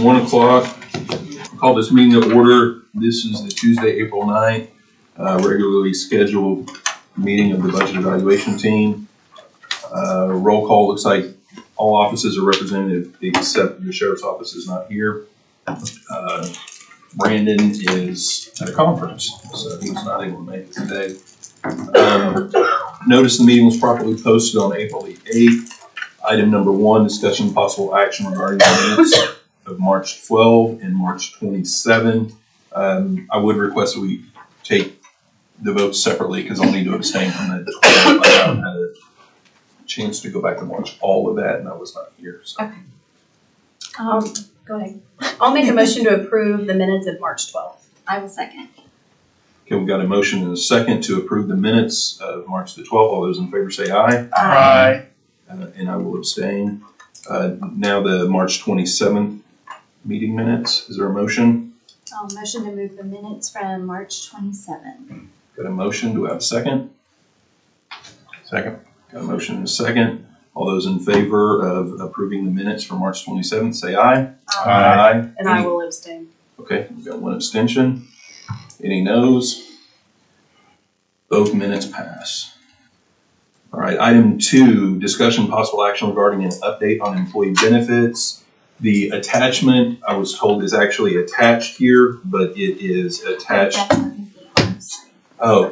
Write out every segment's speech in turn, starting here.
1 o'clock. Call this meeting to order. This is the Tuesday, April 9th, regularly scheduled meeting of the budget evaluation team. Roll call looks like all offices are represented except the sheriff's office is not here. Brandon is at a conference, so he's not able to make it today. Notice the meeting was properly posted on April the 8th. Item number 1, discussion and possible action regarding the minutes of March 12 and March 27. I would request that we take the votes separately because I'll need to abstain from the 12. I haven't had a chance to go back and watch all of that, and I was not here. So. Okay. Go ahead. I'll make a motion to approve the minutes of March 12th. I will second. Okay, we've got a motion and a second to approve the minutes of March the 12th. All those in favor say aye. Aye. And I will abstain. Now the March 27th meeting minutes. Is there a motion? I'll motion to move the minutes from March 27. Got a motion. Do I have a second? Second. Got a motion and a second. All those in favor of approving the minutes for March 27th say aye. Aye. And I will abstain. Okay, we've got one abstention. Any noes? Both minutes pass. All right, item 2, discussion possible action regarding an update on employee benefits. The attachment, I was told, is actually attached here, but it is attached. Oh.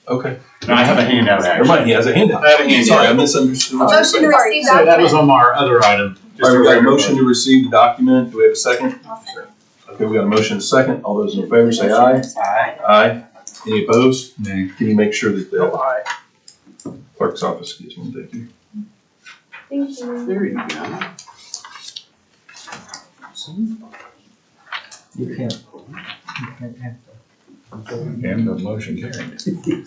Okay. No, I have a handout actually. Everybody has a handout. I have a handout. Sorry, I misunderstood. Motion to receive So that was document. on our other item. All right, we got a motion to receive the document. Do we have a second? I'll second. Okay, we got a motion and a second. All those in favor say aye. Aye. Aye. Any opposed? Nay. Can you make sure that the clerk's office gets one? Thank you. Thank you. There you go. You can't have that. And the motion carried. Thank you.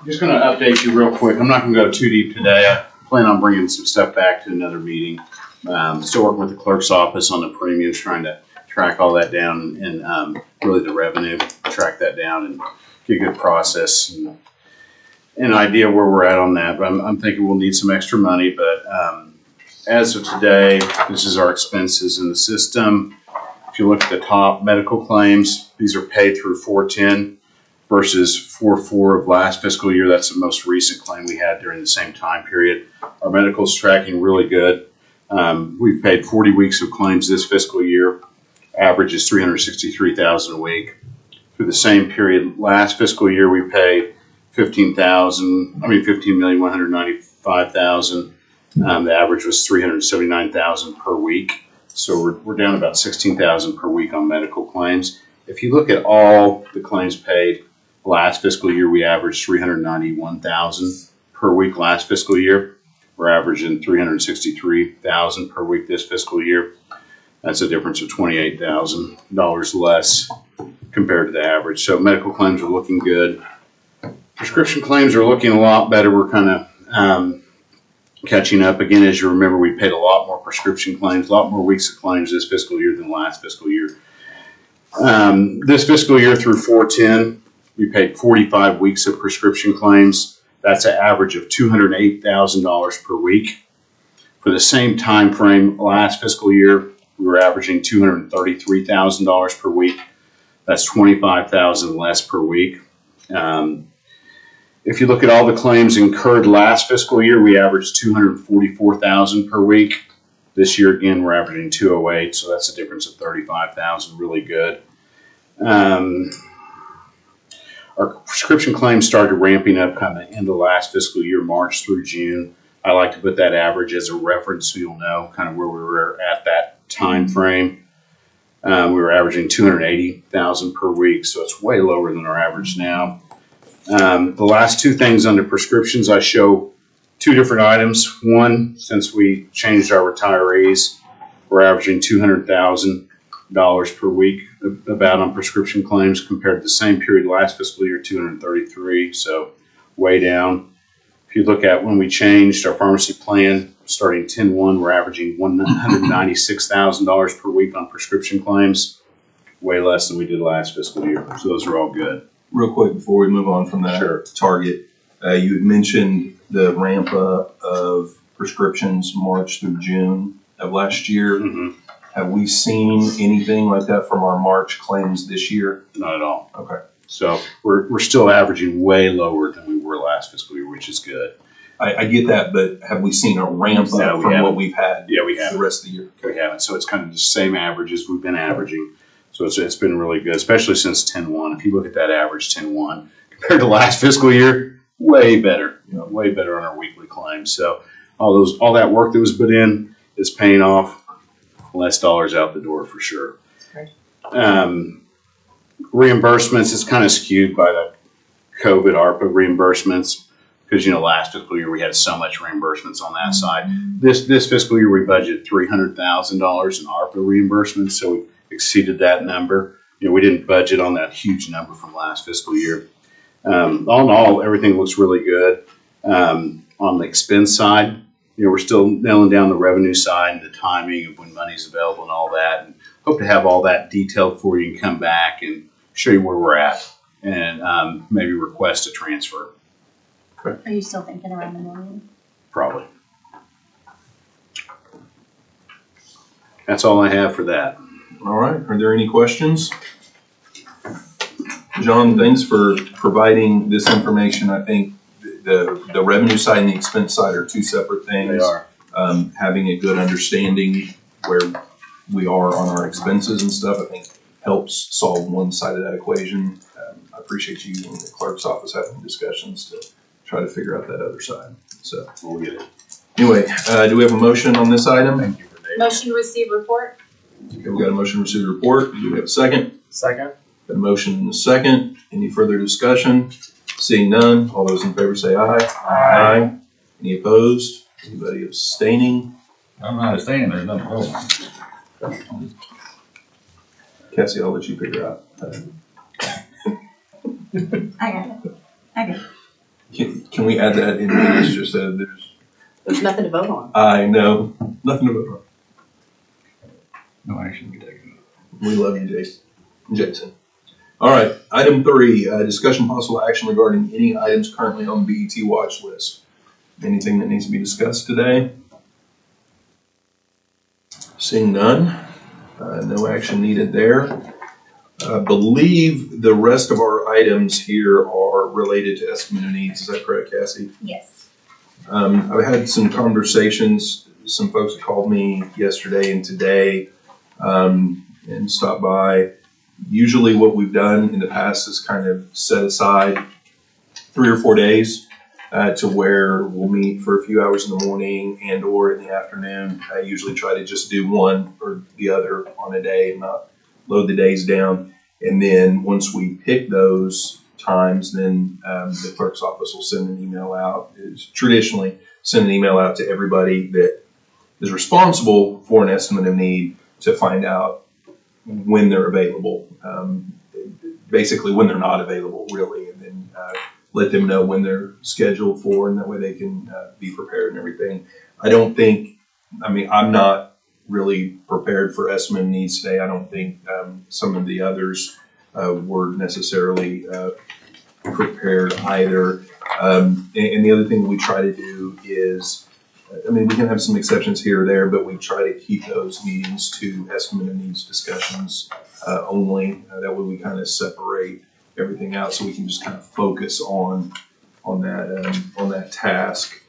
Just going to update you real quick. I'm not going to go too deep today. I plan on bringing some stuff back to another meeting. Still working with the clerk's office on the premiums, trying to track all that down and really the revenue, track that down and get a good process and an idea where we're at on that. But I'm thinking we'll need some extra money. But as of today, this is our expenses in the system. If you look at the top, medical claims, these are paid through 410 versus 4/4 of last fiscal year. That's the most recent claim we had during the same time period. Our medical is tracking really good. We've paid 40 weeks of claims this fiscal year. Average is $363,000 a week. Through the same period last fiscal year, we paid $15,195,000. The average was $379,000 per week. So we're down about $16,000 per week on medical claims. If you look at all the claims paid last fiscal year, we averaged $391,000 per week last fiscal year. We're averaging $363,000 per week this fiscal year. That's a difference of $28,000 less compared to the average. So medical claims are looking good. Prescription claims are looking a lot better. We're kind of catching up. Again, as you remember, we paid a lot more prescription claims, a lot more weeks of claims this fiscal year than last fiscal year. This fiscal year through 410, we paid 45 weeks of prescription claims. That's an average of $208,000 per week. For the same time frame last fiscal year, we were averaging $233,000 per week. That's $25,000 less per week. If you look at all the claims incurred last fiscal year, we averaged $244,000 per week. This year, again, we're averaging $208,000, so that's a difference of $35,000, really good. Our prescription claims started ramping up kind of end of last fiscal year, March through June. I like to put that average as a reference so you'll know kind of where we were at that time frame. We were averaging $280,000 per week, so it's way lower than our average now. The last two things under prescriptions, I show two different items. One, since we changed our retirees, we're averaging $200,000 per week about on prescription claims compared to the same period last fiscal year, $233,000, so way down. If you look at when we changed our pharmacy plan, starting 10/1, we're averaging $196,000 per week on prescription claims, way less than we did last fiscal year. So those are all good. Real quick before we move on from that Sure. target, you had mentioned the ramp up of prescriptions March through June of last year. Mhm. Have we seen anything like that from our March claims this year? Not at all. Okay. So we're still averaging way lower than we were last fiscal year, which is good. I get that, but have we seen a ramp No, up we from haven't. what we've had Yeah, we the haven't. rest of the year? We haven't. So it's kind of the same averages we've been averaging. So it's been really good, especially since 10-1. If you look at that average 10-1 compared to last fiscal year, way better. Way better on our weekly claims. So all that work that was put in is paying off. Less dollars out the door for sure. Right. Reimbursements is kind of skewed by the COVID ARPA reimbursements because last fiscal year we had so much reimbursements on that side. This fiscal year we budgeted $300,000 in ARPA reimbursements, so we exceeded that number. We didn't budget on that huge number from last fiscal year. All in all, everything looks really good. On the expense side, we're still nailing down the revenue side and the timing of when money's available and all that. And hope to have all that detailed for you and come back and show you where we're at and maybe request a transfer. Are you still thinking around $1 million? Probably. That's all I have for that. All right. Are there any questions? John, thanks for providing this information. I think the revenue side and the expense side are two separate things. They are. Having a good understanding where we are on our expenses and stuff, I think helps solve one side of that equation. I appreciate you and the clerk's office having discussions to try to figure out that other side. So We'll get it. anyway, do we have a motion on this item? Thank you for Dave. Motion to receive report? Okay, we got a motion to receive the report. Do we have a second? Second. Got a motion and a second. Any further discussion? Seeing none, all those in favor say aye. Aye. Any opposed? Anybody abstaining? I'm not abstaining, there's nothing going on. Cassie, I'll let you figure out. I got it. Can we add that in minutes just so There's nothing to vote on. I know, nothing to vote on. No action be taken. We love you, Jason. All right, item 3, discussion possible action regarding any items currently on the BET watch list. Anything that needs to be discussed today? Seeing none, no action needed there. I believe the rest of our items here are related to estimate of needs. Is that correct, Cassie? Yes. I've had some conversations, some folks have called me yesterday and today, and stopped by. Usually what we've done in the past is kind of set aside 3 or 4 days to where we'll meet for a few hours in the morning and or in the afternoon. I usually try to just do one or the other on a day and not load the days down. And then once we pick those times, then the clerk's office will send an email out. It's traditionally send an email out to everybody that is responsible for an estimate of need to find out when they're available, basically when they're not available, really, and then let them know when they're scheduled for, and that way they can be prepared and everything. I'm not really prepared for estimate of needs today. I don't think some of the others were necessarily prepared either. And the other thing we try to do is, we can have some exceptions here or there, but we try to keep those meetings to estimate of needs discussions only. That way we kind of separate everything out so we can just kind of focus on that task.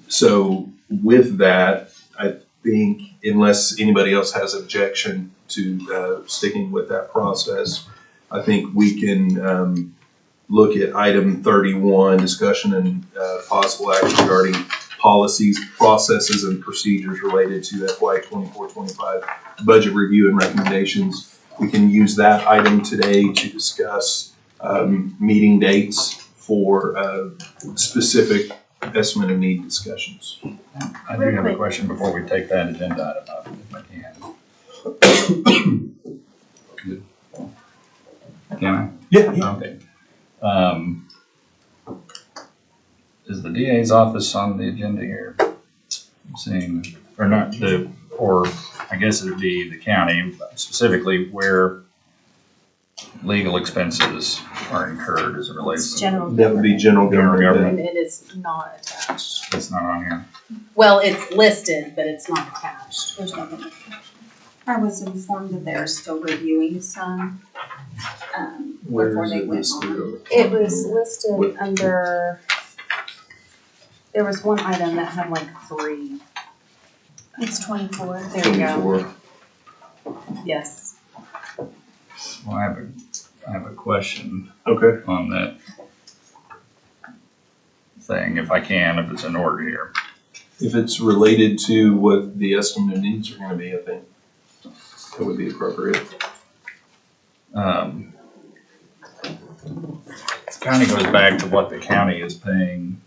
So with that, I think unless anybody else has objection to sticking with that process, I think we can look at item 31, discussion and possible action regarding policies, processes, and procedures related to FY 24-25 budget review and recommendations. We can use that item today to discuss meeting dates for specific estimate of need discussions. I do have a question before we take that agenda item up, if I can. Can I? Yeah. Okay. Is the DA's office on the agenda here? I'm seeing, or not, or I guess it would be the county, specifically where legal expenses are incurred as it relates It's to. general. That would be general General government. And it is not attached. That's not on here. Well, it's listed, but it's not attached. There's nothing. I was informed that they're still reviewing some, Where before is they it went listed? on. It was listed What- under, there was one item that had like 3. It's 24. There we go. 24. Yes. Well, I have a question Okay. on that thing, if I can, if it's in order here. If it's related to what the estimated needs are gonna be, I think that would be appropriate. It kind of goes back to what the county is paying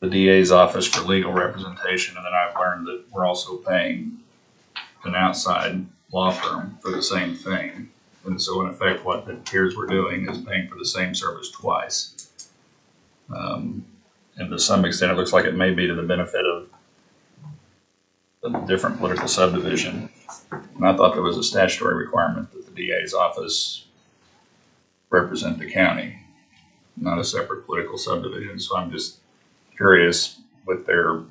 the DA's office for legal representation, and then I've learned that we're also paying an outside law firm for the same thing. And so in effect, what it appears we're doing is paying for the same service twice. And to some extent, it looks like it may be to the benefit of a different political subdivision. And I thought there was a statutory requirement that the DA's office represent the county, not a separate political subdivision. So I'm just curious with their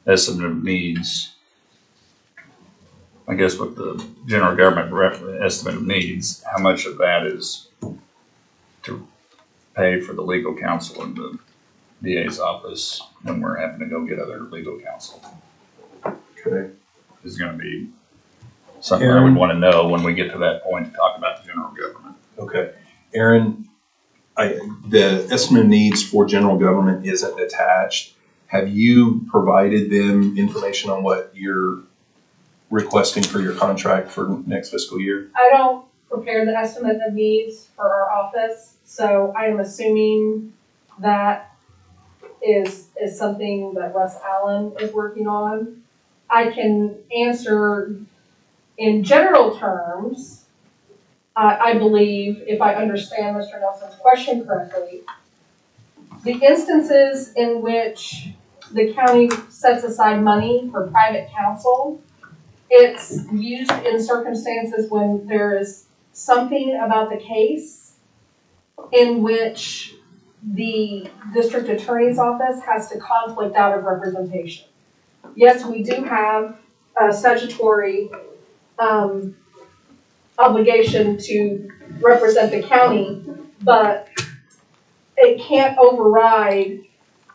estimate of needs. I guess with the general government estimate of needs, how much of that is to pay for the legal counsel in the DA's office when we're having to go get other legal counsel? Okay. Is going to be something I would want to know when we get to that point to talk about the general government. Okay. Aaron, the estimate needs for general government isn't attached. Have you provided them information on what you're requesting for your contract for next fiscal year? I don't prepare the estimate of needs for our office, so I am assuming that is something that Russ Allen is working on. I can answer in general terms. I believe, if I understand Mr. Nelson's question correctly, the instances in which the county sets aside money for private counsel, it's used in circumstances when there is something about the case in which the district attorney's office has to conflict out of representation. Yes, we do have a statutory obligation to represent the county, but it can't override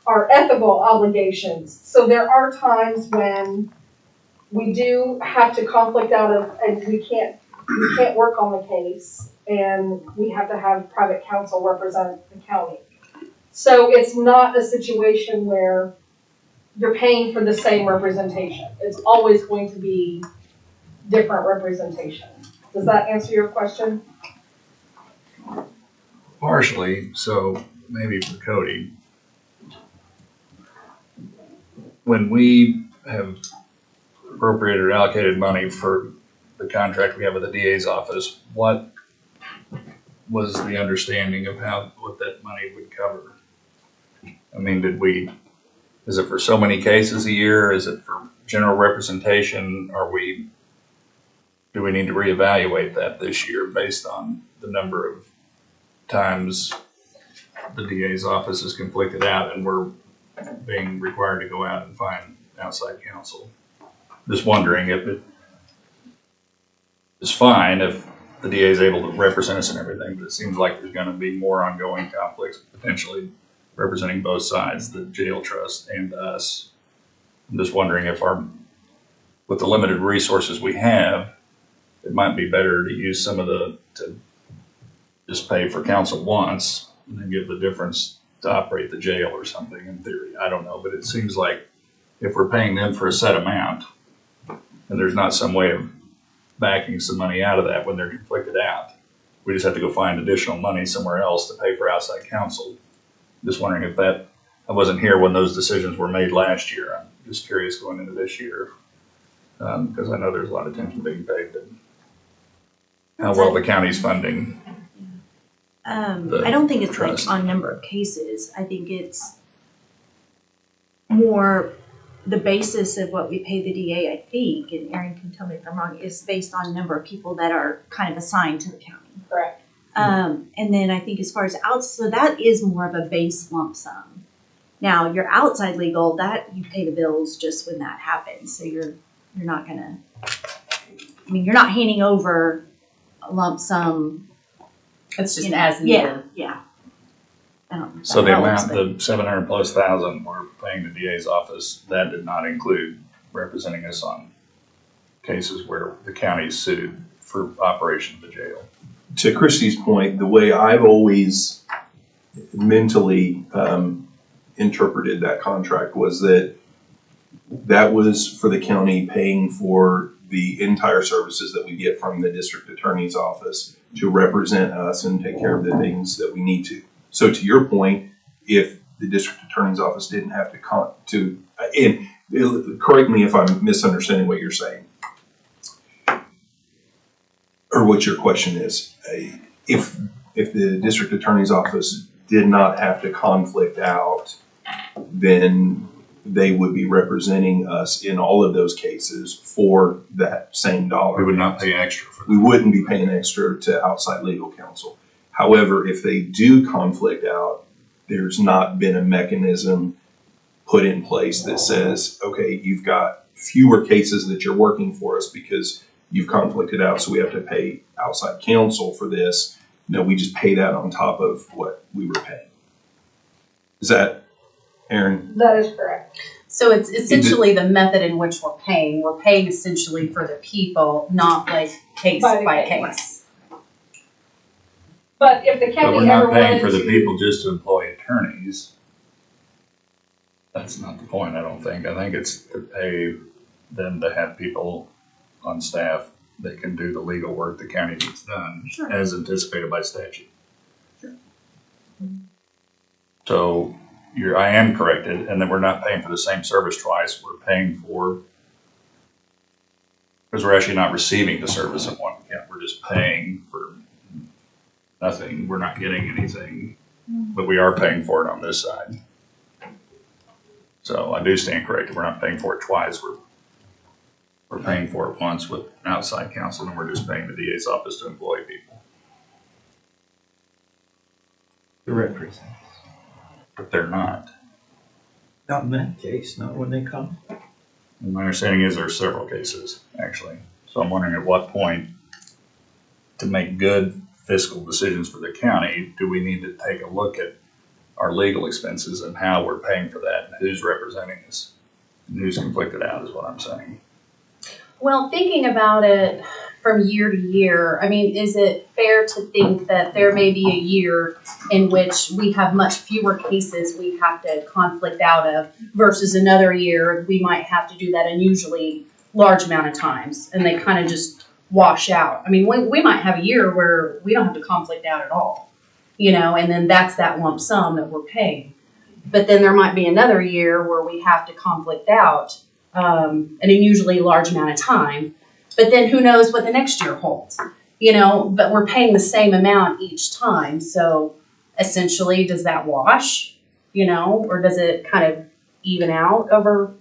our ethical obligations. So there are times when we do have to conflict out of, and we can't work on the case, and we have to have private counsel represent the county. So it's not a situation where you're paying for the same representation. It's always going to be different representation. Does that answer your question? Partially, so maybe for Cody. When we have appropriated or allocated money for the contract we have with the DA's office, what was the understanding of what that money would cover? I mean, is it for so many cases a year? Is it for general representation? Do we need to reevaluate that this year based on the number of times the DA's office is conflicted out and we're being required to go out and find outside counsel? Just wondering if it is fine if the DA is able to represent us and everything, but it seems like there's going to be more ongoing conflicts potentially representing both sides, the jail trust and us. I'm just wondering if with the limited resources we have, it might be better to use some of to just pay for counsel once and then give the difference to operate the jail or something in theory. I don't know, but it seems like if we're paying them for a set amount and there's not some way of backing some money out of that when they're conflicted out, we just have to go find additional money somewhere else to pay for outside counsel. Just wondering if I wasn't here when those decisions were made last year. I'm just curious going into this year, because I know there's a lot of attention being paid to how well the county's funding. I don't think it's trust. like on number of cases. I think it's more the basis of what we pay the DA, I think, and Aaron can tell me if I'm wrong, is based on number of people that are kind of assigned to the county. Correct. And then I think as far as so that is more of a base lump sum. Now, your outside legal, that you pay the bills just when that happens. So you're not gonna, I mean, you're not handing over a lump sum. It's just You know, as Yeah, needed. yeah. I don't know if So that the helps, amount, the 700,000+ we're paying the DA's office, that did not include representing us on cases where the county is sued for operation of the jail. To Christie's point, the way I've always mentally interpreted that contract was that that was for the county paying for the entire services that we get from the district attorney's office to represent us and take care of the things that we need to. So to your point, if the district attorney's office didn't have correct me if I'm misunderstanding what you're saying, or what your question is. If the district attorney's office did not have to conflict out, then they would be representing us in all of those cases for that same dollar. We would not pay extra for that. We wouldn't be paying extra to outside legal counsel. However, if they do conflict out, there's not been a mechanism put in place that says, okay, you've got fewer cases that you're working for us because you've conflicted out, so we have to pay outside counsel for this. No, we just pay that on top of what we were paying. Is that, Aaron? That is correct. So it's essentially the method in which we're paying. We're paying essentially for the people, not like case By the by case. case. But if the But county we're ever not paying wanted for the to- people just to employ attorneys. That's not the point, I don't think. I think it's to pay them to have people on staff that can do the legal work the county needs done, Sure. as anticipated by statute. So I am corrected, and then we're not paying for the same service twice. We're paying for, because we're actually not receiving the service in one account. We're just paying for nothing. We're not getting anything, but we are paying for it on this side. So I do stand corrected. We're not paying for it twice. We're paying for it once with outside counsel, and we're just paying the DA's office to employ people. The represents. But they're not. Not in that case, not when they come. And my understanding is there are several cases, actually. So I'm wondering at what point, to make good fiscal decisions for the county, do we need to take a look at our legal expenses and how we're paying for that and who's representing us and who's conflicted out is what I'm saying. Well, thinking about it from year to year, I mean, is it fair to think that there may be a year in which we have much fewer cases we have to conflict out of versus another year we might have to do that unusually large amount of times and they kind of just wash out? I mean, we might have a year where we don't have to conflict out at all, you know, and then that's that lump sum that we're paying. But then there might be another year where we have to conflict out an unusually large amount of time. But then who knows what the next year holds, you know, but we're paying the same amount each time. So essentially, does that wash, you know, or does it kind of even out over,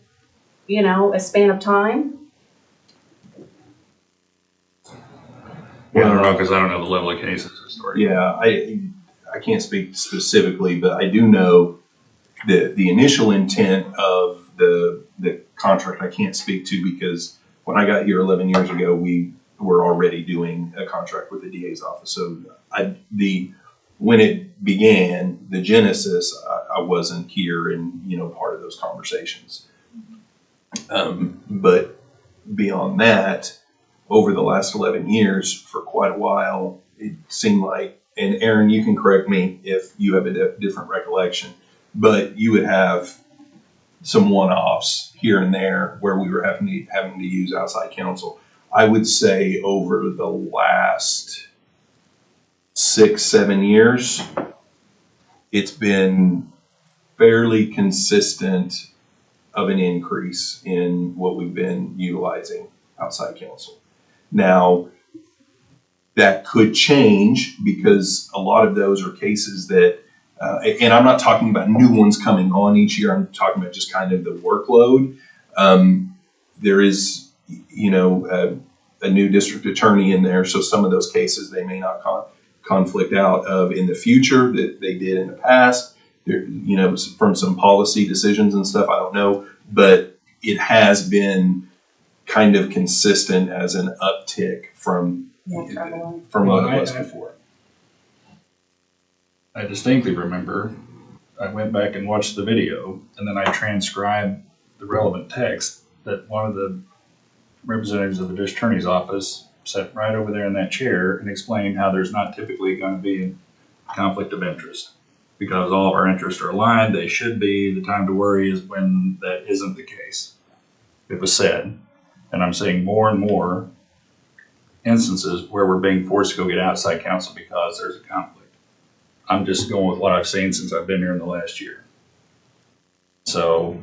you know, a span of time? Well, I don't know, because I don't know the level of cases historically. Yeah, I can't speak specifically, but I do know that the initial intent of the contract I can't speak to because when I got here 11 years ago, we were already doing a contract with the DA's office. So when it began, the genesis, I wasn't here and, you know, part of those conversations. But beyond that, over the last 11 years, for quite a while, it seemed like, and Aaron, you can correct me if you have a different recollection, but you would have some one-offs here and there where we were having to use outside counsel. I would say over the last 6-7 years, it's been fairly consistent of an increase in what we've been utilizing outside counsel. Now, that could change because a lot of those are cases that and I'm not talking about new ones coming on each year. I'm talking about just kind of the workload. There is, you know, a new district attorney in there, so some of those cases they may not conflict out of in the future that they did in the past. There, you know, from some policy decisions and stuff, I don't know, but it has been kind of consistent as an uptick from what it was before. I distinctly remember, I went back and watched the video, and then I transcribed the relevant text that one of the representatives of the district attorney's office sat right over there in that chair and explained how there's not typically going to be a conflict of interest because all of our interests are aligned. They should be. The time to worry is when that isn't the case. It was said, and I'm seeing more and more instances where we're being forced to go get outside counsel because there's a conflict. I'm just going with what I've seen since I've been here in the last year. So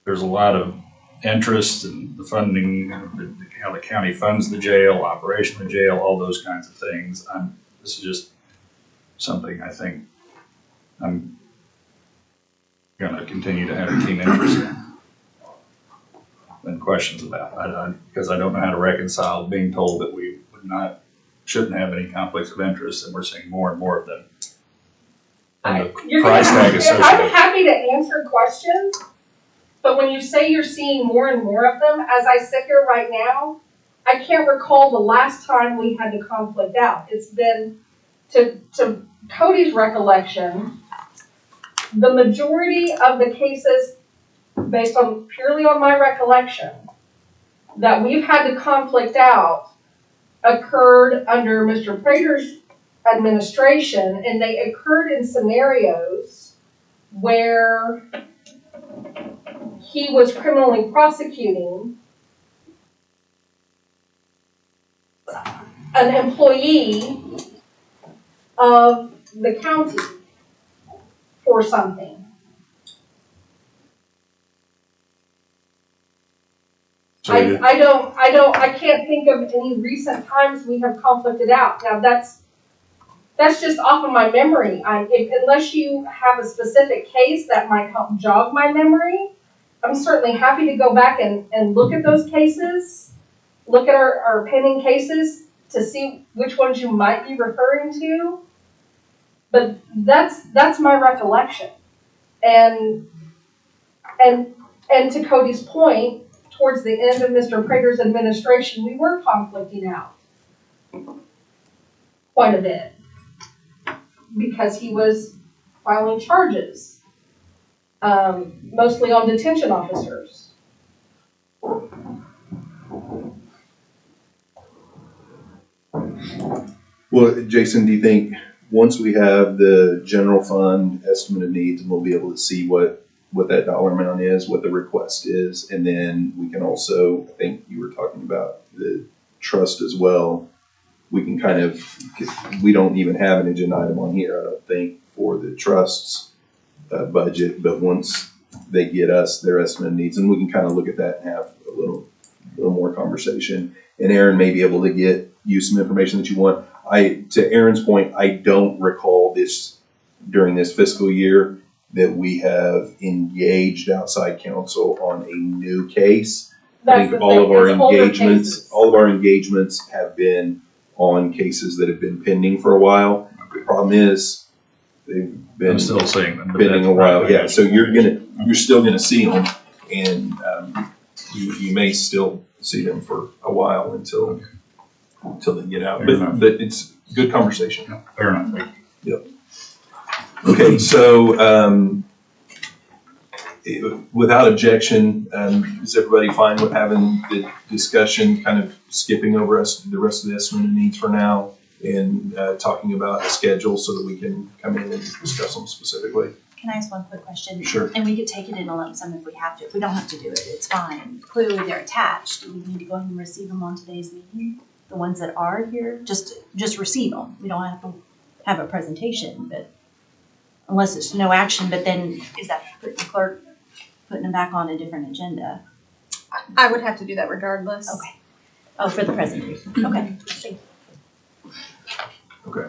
there's a lot of interest in the funding, how the county funds the jail, operation of the jail, all those kinds of things. This is just something I think I'm going to continue to have a keen interest in and questions about. Because I don't know how to reconcile being told that we shouldn't have any conflicts of interest, and we're seeing more and more of them. And the price tag associated. I'm happy to answer questions, but when you say you're seeing more and more of them, as I sit here right now, I can't recall the last time we had to conflict out. It's been, to Cody's recollection, the majority of the cases, based on purely on my recollection, that we've had to conflict out occurred under Mr. Prater's administration, and they occurred in scenarios where he was criminally prosecuting an employee of the county for something. So I can't think of any recent times we have conflicted out. Now that's just off of my memory. Unless you have a specific case that might help jog my memory, I'm certainly happy to go back and look at those cases, look at our pending cases to see which ones you might be referring to. But that's my recollection. And to Cody's point, towards the end of Mr. Prater's administration, we were conflicting out quite a bit because he was filing charges, mostly on detention officers. Well, Jason, do you think once we have the general fund estimate of needs, and we'll be able to see what that dollar amount is, what the request is, and then we can also, I think you were talking about the trust as well, we can kind of, we don't even have an agenda item on here, I don't think, for the trust's budget, but once they get us their estimate of needs, and we can kind of look at that and have a little more conversation. And Aaron may be able to get you some information that you want. To Aaron's point, I don't recall this during this fiscal year that we have engaged outside counsel on a new case. I think all of our engagements have been on cases that have been pending for a while. The problem is they've been I'm still seeing them, pending a while. Yeah, so you're still gonna see them, and you may still see them for a while until they get out. But it's good conversation. No, fair enough. Thank you. Yep. Okay, so without objection, is everybody fine with having the discussion, kind of skipping over the rest of the estimate of needs for now, and talking about a schedule so that we can come in and discuss them specifically? Can I ask one quick question? Sure. And we could take it in a lump sum if we have to. If we don't have to do it, it's fine. Clearly they're attached. Do we need to go ahead and receive them on today's meeting? The ones that are here, just receive them. We don't have to have a presentation, but unless it's no action, but then is that the clerk putting them back on a different agenda? I would have to do that regardless. Okay. Oh, for the presentation. Okay. Thank you. Okay.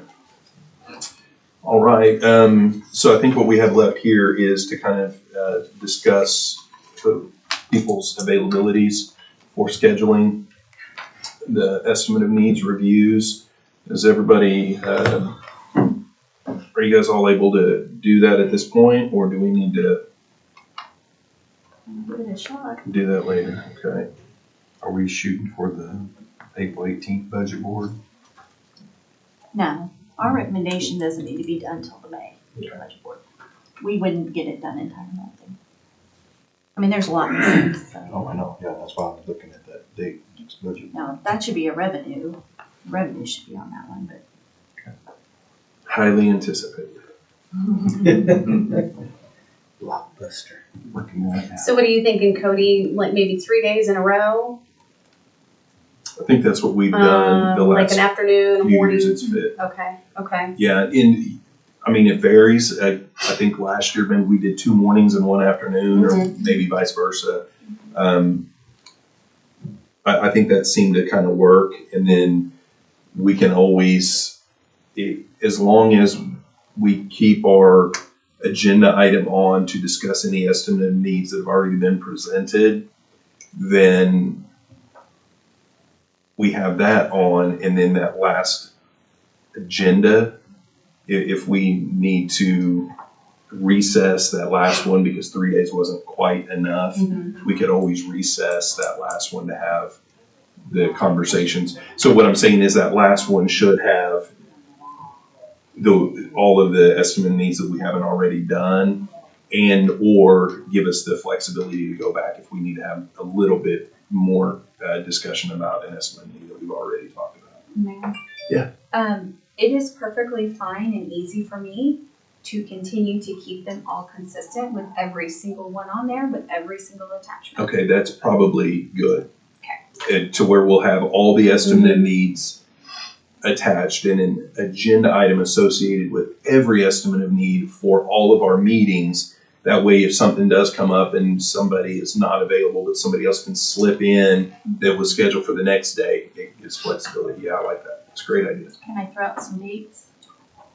All right. So I think what we have left here is to kind of discuss the people's availabilities for scheduling. the estimate of needs reviews. Is everybody, are you guys all able to do that at this point, or do we need to Give it a shot. do that later? Okay. Are we shooting for the April 18th budget board? No, our recommendation doesn't need to be done till the May budget board. We wouldn't get it done in time, I don't think. I mean, there's a lot missing, so. Oh, I know, yeah, that's why I'm looking at that date, next budget. Now, that should be a revenue. Revenue should be on that one, but. Highly anticipated. Blockbuster, working on it now. So what are you thinking, Cody? Like maybe 3 days in a row? I think that's what we've done the Like last an afternoon, a few morning? years it's fit. Okay, okay. Yeah, I mean, it varies. I think last year maybe we did 2 mornings and 1 afternoon, or maybe vice versa. I think that seemed to kind of work, and then we can always, as long as we keep our agenda item on to discuss any estimate of needs that have already been presented, then we have that on, and then that last agenda, if we need to recess that last one because 3 days wasn't quite enough, we could always recess that last one to have the conversations. So what I'm saying is that last one should have all of the estimate needs that we haven't already done, and or give us the flexibility to go back if we need to have a little bit more discussion about an estimate need that we've already talked about. Mayor? Yeah. It is perfectly fine and easy for me to continue to keep them all consistent with every single one on there, with every single attachment. Okay, that's probably good. Okay. To where we'll have all the estimate needs attached and an agenda item associated with every estimate of need for all of our meetings. That way, if something does come up and somebody is not available, that somebody else can slip in that was scheduled for the next day, it gives flexibility. Yeah, I like that. It's a great idea. Can I throw out some dates?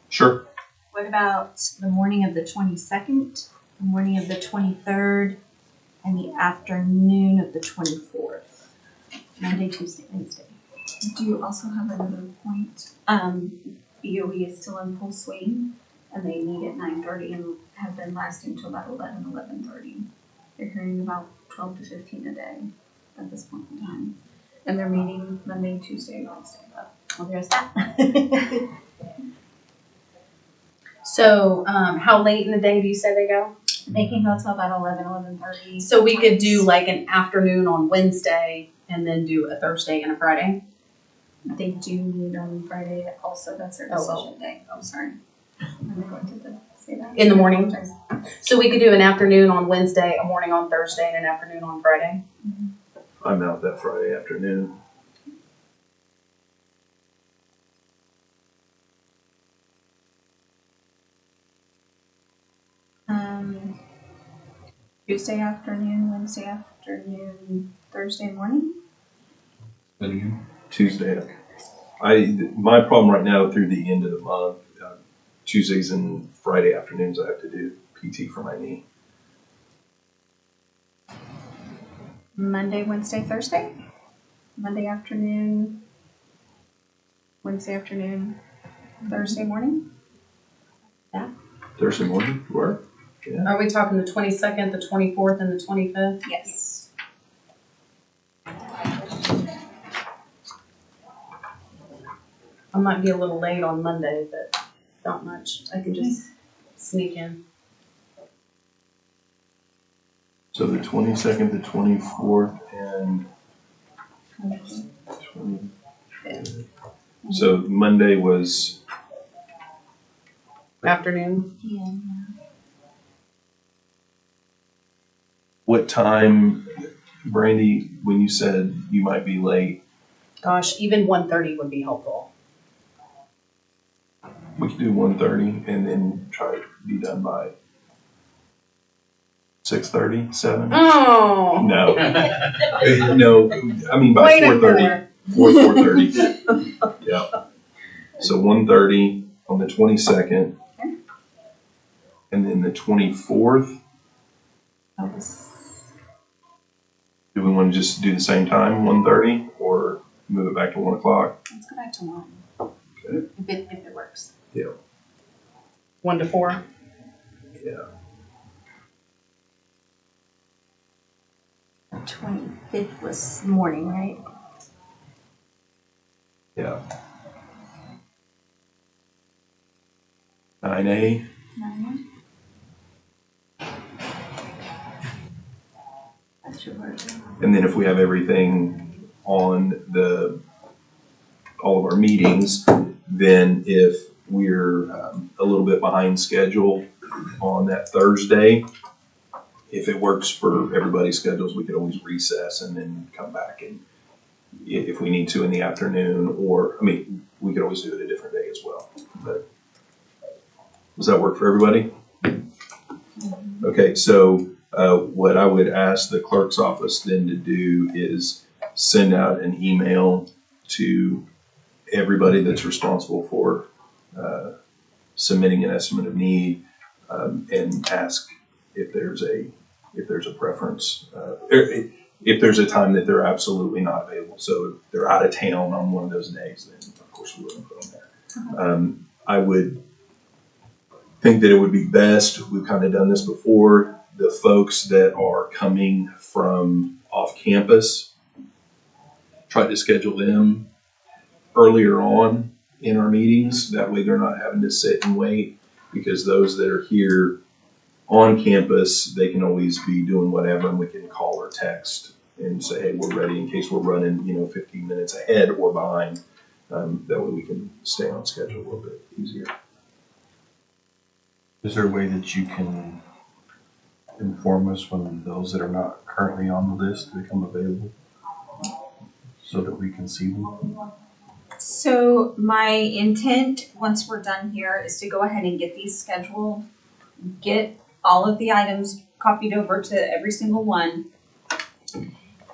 Sure. What about the morning of the 22nd, the morning of the 23rd, and the afternoon of the 24th? Monday, Tuesday, Wednesday. Do you also have another point? BOE is still in full swing, and they meet at 9:30 and have been lasting till about 11:30. They're hearing about 12 to 15 a day at this point in time. And they're meeting Monday, Tuesday, Wednesday. Well, there's that. So, how late in the day do you say they go? They can go till about 11:30. So we could do like an afternoon on Wednesday and then do a Thursday and a Friday? They do meet on Friday also, that's their Oh, decision day. Oh, sorry. I neglected to say that. In the morning? I apologize. So we could do an afternoon on Wednesday, a morning on Thursday, and an afternoon on Friday? I'm out that Friday afternoon. Tuesday afternoon, Wednesday afternoon, Thursday morning? Tuesday. My problem right now through the end of the month, Tuesdays and Friday afternoons, I have to do PT for my knee. Monday, Wednesday, Thursday? Monday afternoon, Wednesday afternoon, Thursday morning? Thursday morning, work? Yeah. Are we talking the 22nd, the 24th, and the 25th? Yes. I might be a little late on Monday, but not much. I can just sneak in. So the 22nd, the 24th, and 25th. So Monday was, Afternoon. Yeah. what time, Brandy, when you said you might be late? Gosh, even 1:30 would be helpful. We could do 1:30 and then try to be done by 6:30, 7? Oh. No. No, I mean by Wait a 4:30. minute. 4:30. Yeah. So 1:30 on the 22nd. And then the 24th, do we want to just do the same time, 1:30, or Move it back to 1 o'clock. Let's go back to 1. Okay. If it works. 1 to 4. Yeah. 25th was morning, right? Yeah. 9A. That should work. And then if we have everything on all of our meetings, then if we're a little bit behind schedule on that Thursday, if it works for everybody's schedules, we could always recess and then come back and if we need to in the afternoon, or, I mean, we could always do it a different day as well. But does that work for everybody? Okay, so what I would ask the clerk's office then to do is send out an email to everybody that's responsible for submitting an estimate of need and ask if there's a preference, if there's a time that they're absolutely not available. So if they're out of town on one of those days, then of course we wouldn't put them there. I would think that it would be best, we've kind of done this before, the folks that are coming from off campus, try to schedule them earlier on in our meetings. That way they're not having to sit and wait, because those that are here on campus, they can always be doing whatever, and we can call or text and say, hey, we're ready in case we're running, 15 minutes ahead or behind. That way we can stay on schedule a little bit easier. Is there a way that you can inform us when those that are not currently on the list become available so that we can see them? So my intent, once we're done here, is to go ahead and get these scheduled, get all of the items copied over to every single one.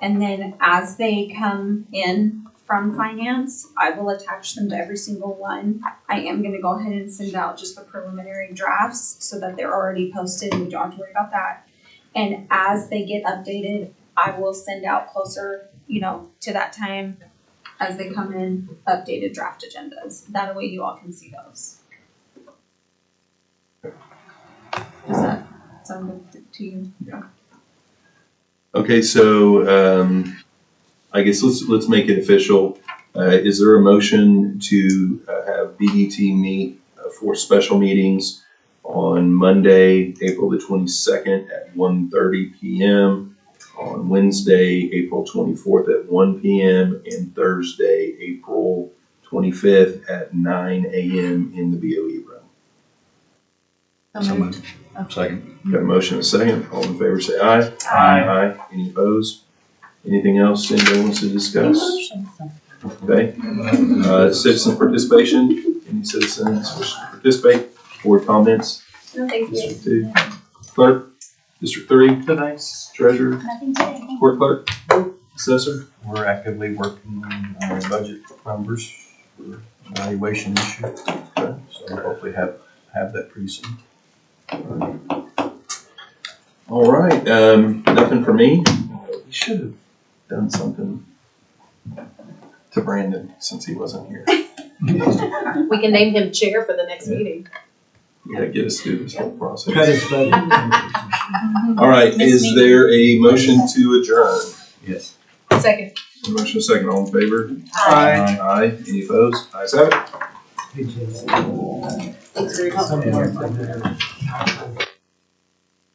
And then as they come in from finance, I will attach them to every single one. I am gonna go ahead and send out just the preliminary drafts so that they're already posted and we don't have to worry about that. And as they get updated, I will send out closer, to that time as they come in, updated draft agendas. That way you all can see those. Does that sound good to you? Yeah. Okay, so I guess let's make it official. Is there a motion to have BDT meet for special meetings on Monday, April the 22nd at 1:30 p.m., on Wednesday, April 24th at 1 p.m., and Thursday, April 25th at 9 a.m. in the BOE room? So moved. Second. Got a motion and a second. All in favor say aye. Aye. Any opposed? Anything else anybody wants to discuss? Okay. Citizen participation. Any citizens wish to participate? Board comments? No, thank you. District 2. Clerk? District 3? Nice. Treasurer? Nothing today. Court clerk? Assessor? We're actively working on our budget numbers for evaluation this year. So hopefully have that pretty soon. All right. Nothing for me. We should have done something to Brandon since he wasn't here. We can name him chair for the next meeting. Yeah, get us through this whole process. Cut his budget. All right. Is there a motion to adjourn? Yes. Second. Motion and second. All in favor? Aye. Aye. Any opposed? Ayes have it. Thanks for your help.